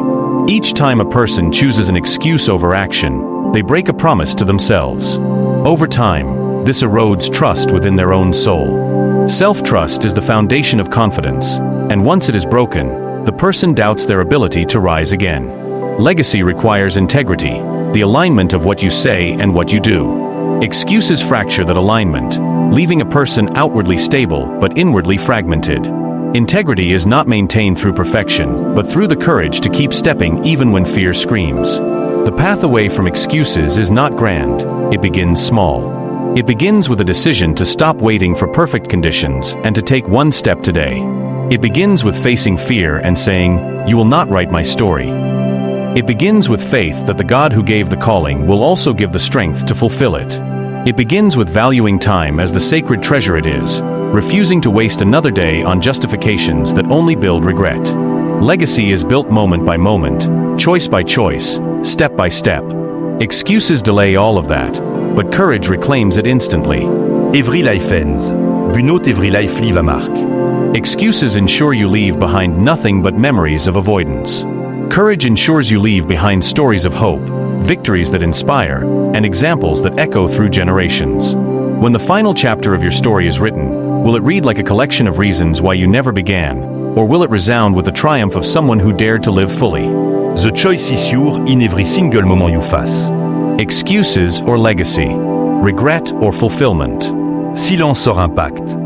B: Each time a person chooses an excuse over action, they break a promise to themselves. Over time, this erodes trust within their own soul. Self-trust is the foundation of confidence, and once it is broken, the person doubts their ability to rise again. Legacy requires integrity, the alignment of what you say and what you do. Excuses fracture that alignment, leaving a person outwardly stable but inwardly fragmented. Integrity is not maintained through perfection, but through the courage to keep stepping even when fear screams. The path away from excuses is not grand, it begins small. It begins with a decision to stop waiting for perfect conditions and to take one step today. It begins with facing fear and saying, "You will not write my story." It begins with faith that the God who gave the calling will also give the strength to fulfill it. It begins with valuing time as the sacred treasure it is, refusing to waste another day on justifications that only build regret. Legacy is built moment by moment, choice by choice, step by step. Excuses delay all of that, but courage reclaims it instantly.
C: Every life ends, but not every life leave a mark.
B: Excuses ensure you leave behind nothing but memories of avoidance. Courage ensures you leave behind stories of hope, victories that inspire, and examples that echo through generations. When the final chapter of your story is written, will it read like a collection of reasons why you never began, or will it resound with the triumph of someone who dared to live fully?
C: The choice is yours in every single moment you face.
B: Excuses or legacy, regret or fulfillment.
C: Silence or impact.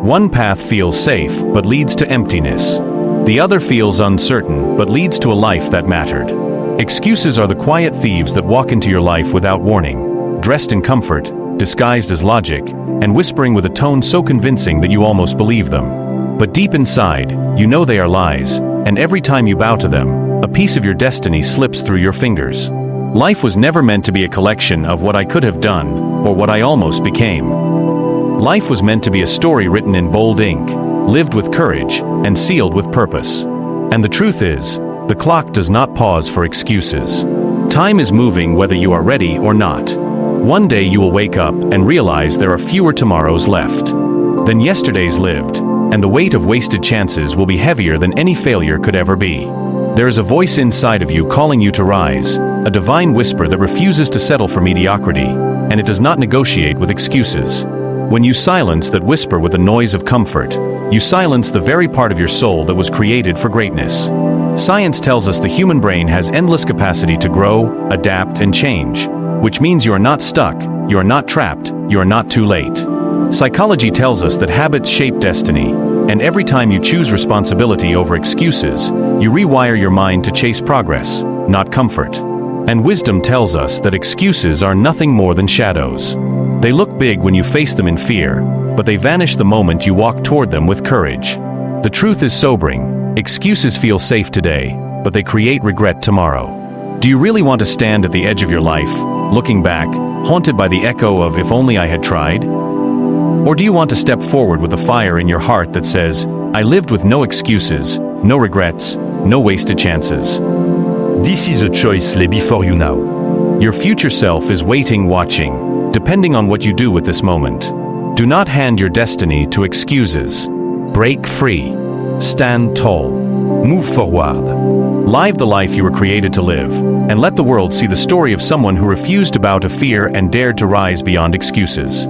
B: One path feels safe but leads to emptiness. The other feels uncertain but leads to a life that mattered. Excuses are the quiet thieves that walk into your life without warning, dressed in comfort, disguised as logic, and whispering with a tone so convincing that you almost believe them. But deep inside, you know they are lies, and every time you bow to them, a piece of your destiny slips through your fingers. Life was never meant to be a collection of what I could have done, or what I almost became. Life was meant to be a story written in bold ink, lived with courage, and sealed with purpose. And the truth is, the clock does not pause for excuses. Time is moving whether you are ready or not. One day you will wake up and realize there are fewer tomorrows left than yesterday's lived, and the weight of wasted chances will be heavier than any failure could ever be. There is a voice inside of you calling you to rise, a divine whisper that refuses to settle for mediocrity, and it does not negotiate with excuses. When you silence that whisper with the noise of comfort, you silence the very part of your soul that was created for greatness. Science tells us the human brain has endless capacity to grow, adapt, and change, which means you are not stuck, you are not trapped, you are not too late. Psychology tells us that habits shape destiny, and every time you choose responsibility over excuses, you rewire your mind to chase progress, not comfort. And wisdom tells us that excuses are nothing more than shadows. They look big when you face them in fear, but they vanish the moment you walk toward them with courage. The truth is sobering. Excuses feel safe today, but they create regret tomorrow. Do you really want to stand at the edge of your life, looking back, haunted by the echo of "if only I had tried"? Or do you want to step forward with a fire in your heart that says, "I lived with no excuses, no regrets, no wasted chances"?
C: This is a choice lay before you now.
B: Your future self is waiting, watching, depending on what you do with this moment. Do not hand your destiny to excuses. Break free. Stand tall.
C: Move forward.
B: Live the life you were created to live, and let the world see the story of someone who refused to bow to fear and dared to rise beyond excuses.